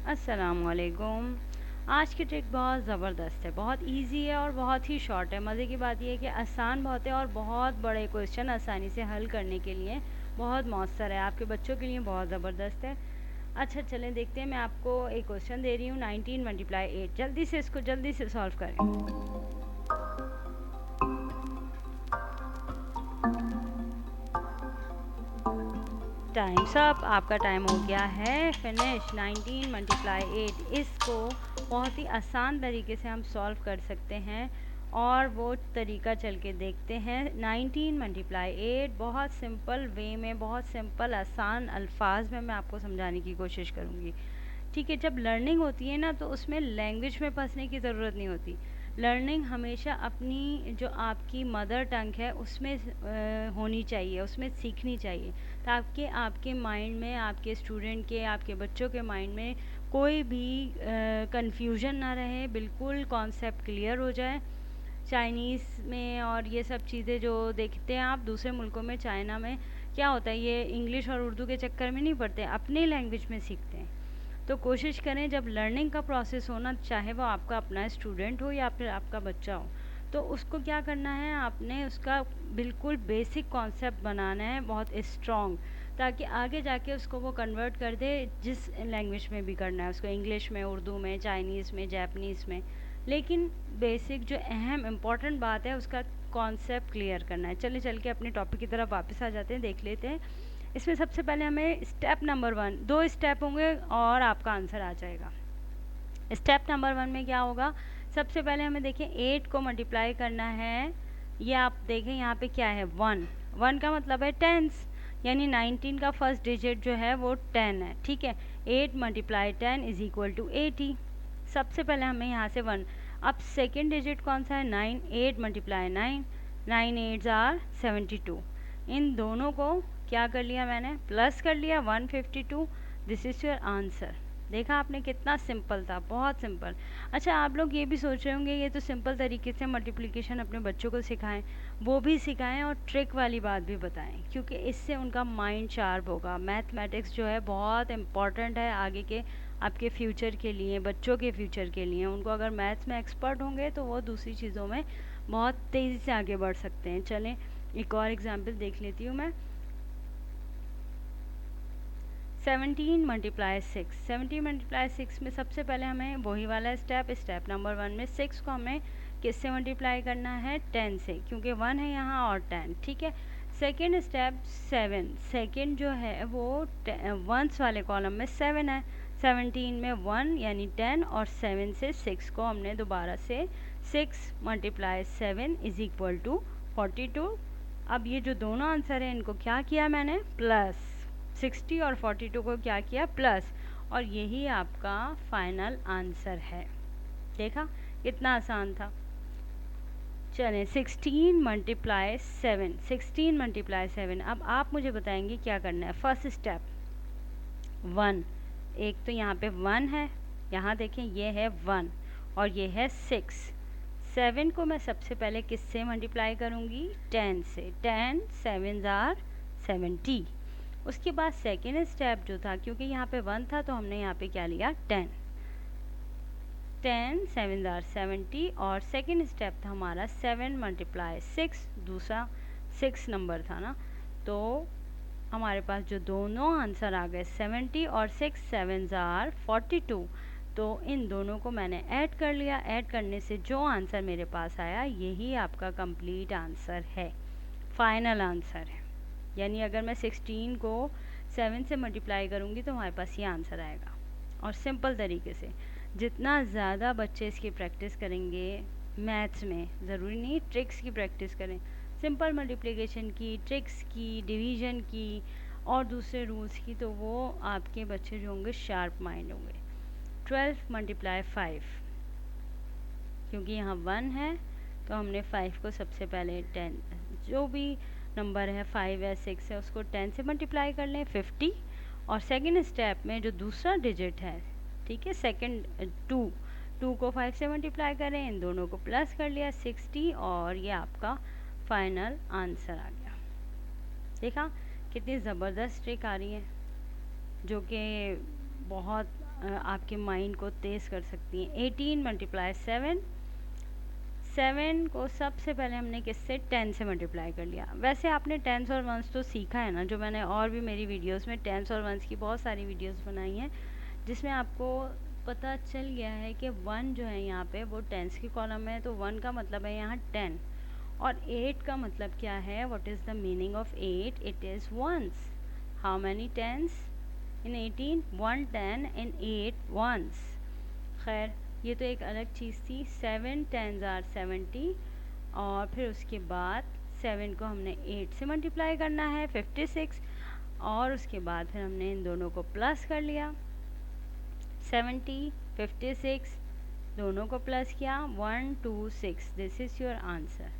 अस्सलामुअलैकुम। आज की ट्रिक बहुत ज़बरदस्त है, बहुत इजी है और बहुत ही शॉर्ट है। मज़े की बात यह है कि आसान बहुत है और बहुत बड़े क्वेश्चन आसानी से हल करने के लिए बहुत मौसर है। आपके बच्चों के लिए बहुत ज़बरदस्त है। अच्छा चलें देखते हैं। मैं आपको एक क्वेश्चन दे रही हूँ, 19 मल्टीप्लाई 8। जल्दी से इसको जल्दी से सॉल्व करें। Times up. आपका टाइम हो गया है फिनिश। 19 मल्टीप्लाई 8, इसको बहुत ही आसान तरीके से हम सॉल्व कर सकते हैं और वो तरीका चल के देखते हैं। 19 मल्टीप्लाई 8 बहुत सिंपल वे में, बहुत सिंपल आसान अल्फाज में मैं आपको समझाने की कोशिश करूँगी। ठीक है, जब लर्निंग होती है ना तो उसमें लैंग्वेज में फंसने की ज़रूरत नहीं होती। लर्निंग हमेशा अपनी जो आपकी मदर टंग है उसमें होनी चाहिए, उसमें सीखनी चाहिए, ताकि आपके माइंड में, आपके स्टूडेंट के, आपके बच्चों के माइंड में कोई भी कंफ्यूजन ना रहे, बिल्कुल कॉन्सेप्ट क्लियर हो जाए। चाइनीज़ में और ये सब चीज़ें जो देखते हैं आप दूसरे मुल्कों में, चाइना में क्या होता है, ये इंग्लिश और उर्दू के चक्कर में नहीं पड़ते, अपने लैंग्वेज में सीखते हैं। तो कोशिश करें जब लर्निंग का प्रोसेस होना, चाहे वो आपका अपना स्टूडेंट हो या फिर आपका बच्चा हो, तो उसको क्या करना है, आपने उसका बिल्कुल बेसिक कॉन्सेप्ट बनाना है बहुत स्ट्रॉन्ग, ताकि आगे जाके उसको वो कन्वर्ट कर दे जिस लैंग्वेज में भी करना है उसको, इंग्लिश में, उर्दू में, चाइनीज़ में, जापानीज़ में। लेकिन बेसिक जो अहम इम्पॉर्टेंट बात है उसका कॉन्सेप्ट क्लियर करना है। चलिए चल के अपने टॉपिक की तरफ वापस आ जाते हैं, देख लेते हैं। इसमें सबसे पहले हमें स्टेप नंबर 1, 2 स्टेप होंगे और आपका आंसर आ जाएगा। स्टेप नंबर 1 में क्या होगा, सबसे पहले हमें देखें 8 को मल्टीप्लाई करना है। ये आप देखें यहाँ पे क्या है, 1। 1 का मतलब है टेंस, यानी 19 का फर्स्ट डिजिट जो है वो 10 है। ठीक है, 8 मल्टीप्लाई 10 इज इक्वल टू 80। सबसे पहले हमें यहाँ से 1। अब सेकेंड डिजिट कौन सा है, 9। 8 मल्टीप्लाई 9, 9 8 आर 72। इन दोनों को क्या कर लिया मैंने, प्लस कर लिया, 152। This is your answer. देखा आपने कितना सिंपल था, बहुत सिंपल। अच्छा, आप लोग ये भी सोच रहे होंगे ये तो सिंपल तरीके से मल्टीप्लिकेशन अपने बच्चों को सिखाएं, वो भी सिखाएं और ट्रिक वाली बात भी बताएं, क्योंकि इससे उनका माइंड शार्प होगा। मैथमेटिक्स जो है बहुत इम्पॉर्टेंट है आगे के आपके फ्यूचर के लिए, बच्चों के फ्यूचर के लिए। उनको अगर मैथ्स में एक्सपर्ट होंगे तो वो दूसरी चीज़ों में बहुत तेज़ी से आगे बढ़ सकते हैं। चलें एक और एग्जाम्पल देख लेती हूँ मैं। 17 मल्टीप्लाई 6। 17 मल्टीप्लाई 6 में सबसे पहले हमें वही वाला स्टेप नंबर 1 में 6 को हमें किससे मल्टीप्लाई करना है, 10 से, क्योंकि 1 है यहाँ और 10। ठीक है, सेकेंड स्टेप 7। सेकेंड जो है वो वंस वाले कॉलम में 7 है। 17 में 1 यानी 10 और 7 से 6 को हमने दोबारा से 6 मल्टीप्लाई 7 इज इक्वल टू 42। अब ये जो दोनों आंसर हैं इनको क्या किया मैंने, प्लस। 60 और 42 को क्या किया, प्लस, और यही आपका फाइनल आंसर है। देखा कितना आसान था। चलें 16 मल्टीप्लाई 7। 16 मल्टीप्लाई 7। अब आप मुझे बताएंगे क्या करना है। फर्स्ट स्टेप 1, एक तो यहाँ पे 1 है, यहाँ देखें ये है 1 और ये है 6। 7 को मैं सबसे पहले किससे मल्टीप्लाई करूँगी, 10 से। 10 7 आर 70। उसके बाद सेकेंड स्टेप जो था, क्योंकि यहाँ पे 1 था तो हमने यहाँ पे क्या लिया, 10। 10 7 आर 70 और सेकेंड स्टेप था हमारा 7 मल्टीप्लाई 6। दूसरा 6 नंबर था ना, तो हमारे पास जो दोनों आंसर आ गए 70 और 6, 7 आर 42। तो इन दोनों को मैंने ऐड कर लिया। ऐड करने से जो आंसर मेरे पास आया यही आपका कंप्लीट आंसर है, फाइनल आंसर है। यानी अगर मैं 16 को 7 से मल्टीप्लाई करूँगी तो हमारे पास ये आंसर आएगा। और सिंपल तरीके से जितना ज़्यादा बच्चे इसकी प्रैक्टिस करेंगे मैथ्स में, ज़रूरी नहीं ट्रिक्स की प्रैक्टिस करें, सिंपल मल्टीप्लिकेशन की, ट्रिक्स की, डिवीज़न की और दूसरे रूल्स की, तो वो आपके बच्चे जो होंगे शार्प माइंड होंगे। 12 मल्टीप्लाई 5, क्योंकि यहाँ 1 है तो हमने 5 को सबसे पहले 10, जो भी नंबर है 5 है 6 है उसको 10 से मल्टीप्लाई कर लें, 50। और सेकंड स्टेप में जो दूसरा डिजिट है, ठीक है, सेकंड 2 को 5 से मल्टीप्लाई करें, इन दोनों को प्लस कर लिया 60 और ये आपका फाइनल आंसर आ गया। देखा कितनी ज़बरदस्त ट्रिक आ रही है, जो कि बहुत आपके माइंड को तेज़ कर सकती हैं। 18 मल्टीप्लाई 7, 7 को सबसे पहले हमने किससे 10 से मल्टीप्लाई कर लिया। वैसे आपने टेंस और वंस तो सीखा है ना, जो मैंने और भी मेरी वीडियोस में टेंस और वंस की बहुत सारी वीडियोस बनाई हैं, जिसमें आपको पता चल गया है कि 1 जो है यहाँ पे वो टेंस की कॉलम में है, तो 1 का मतलब है यहाँ 10, और 8 का मतलब क्या है, what is the meaning of 8, it is ones. How many tens in 18, 1 10 in 8 ones. खैर ये तो एक अलग चीज़ थी। 7 10s आर 70, और फिर उसके बाद 7 को हमने 8 से मल्टीप्लाई करना है 56, और उसके बाद फिर हमने इन दोनों को प्लस कर लिया। 70 56 दोनों को प्लस किया, 1 2 6, दिस इज़ योर आंसर।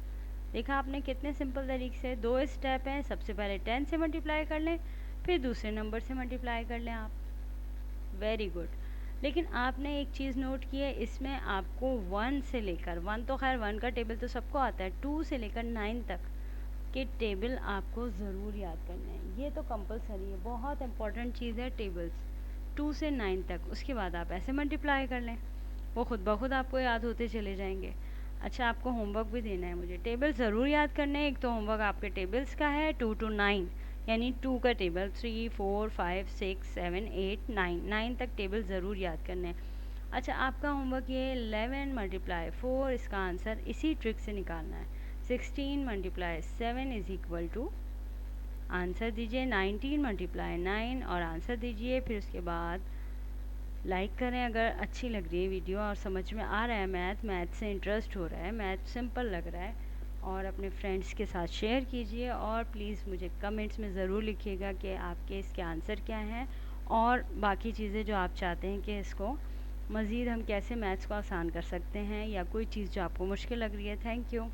देखा आपने कितने सिंपल तरीके से, 2 स्टेप हैं। सबसे पहले 10 से मल्टीप्लाई कर लें, फिर दूसरे नंबर से मल्टीप्लाई कर लें आप। Very good. लेकिन आपने एक चीज़ नोट की है, इसमें आपको 1 से लेकर 1 तो खैर 1 का टेबल तो सबको आता है, 2 से लेकर 9 तक के टेबल आपको ज़रूर याद करने हैं। ये तो कंपलसरी है, बहुत इंपॉर्टेंट चीज़ है टेबल्स, 2 से 9 तक। उसके बाद आप ऐसे मल्टीप्लाई कर लें, वो खुद ब खुद आपको याद होते चले जाएंगे। अच्छा, आपको होमवर्क भी देना है मुझे, टेबल ज़रूर याद करने हैं। एक तो होमवर्क आपके टेबल्स का है 2 to 9, यानी 2 का टेबल, 3 4 5 6 7 8 9, 9 तक टेबल ज़रूर याद करने हैं। अच्छा, आपका होमवर्क ये 11 मल्टीप्लाई 4, इसका आंसर इसी ट्रिक से निकालना है। 16 multiply 7 is equal to, answer दीजिए 19 मल्टीप्लाई 9 और आंसर दीजिए। फिर उसके बाद लाइक करें अगर अच्छी लग रही है वीडियो और समझ में आ रहा है मैथ से इंटरेस्ट हो रहा है, मैथ सिंपल लग रहा है, और अपने फ्रेंड्स के साथ शेयर कीजिए। और प्लीज़ मुझे कमेंट्स में ज़रूर लिखिएगा कि आपके इसके आंसर क्या हैं, और बाकी चीज़ें जो आप चाहते हैं कि इसको मज़ीद हम कैसे मैथ्स को आसान कर सकते हैं, या कोई चीज़ जो आपको मुश्किल लग रही है। Thank you.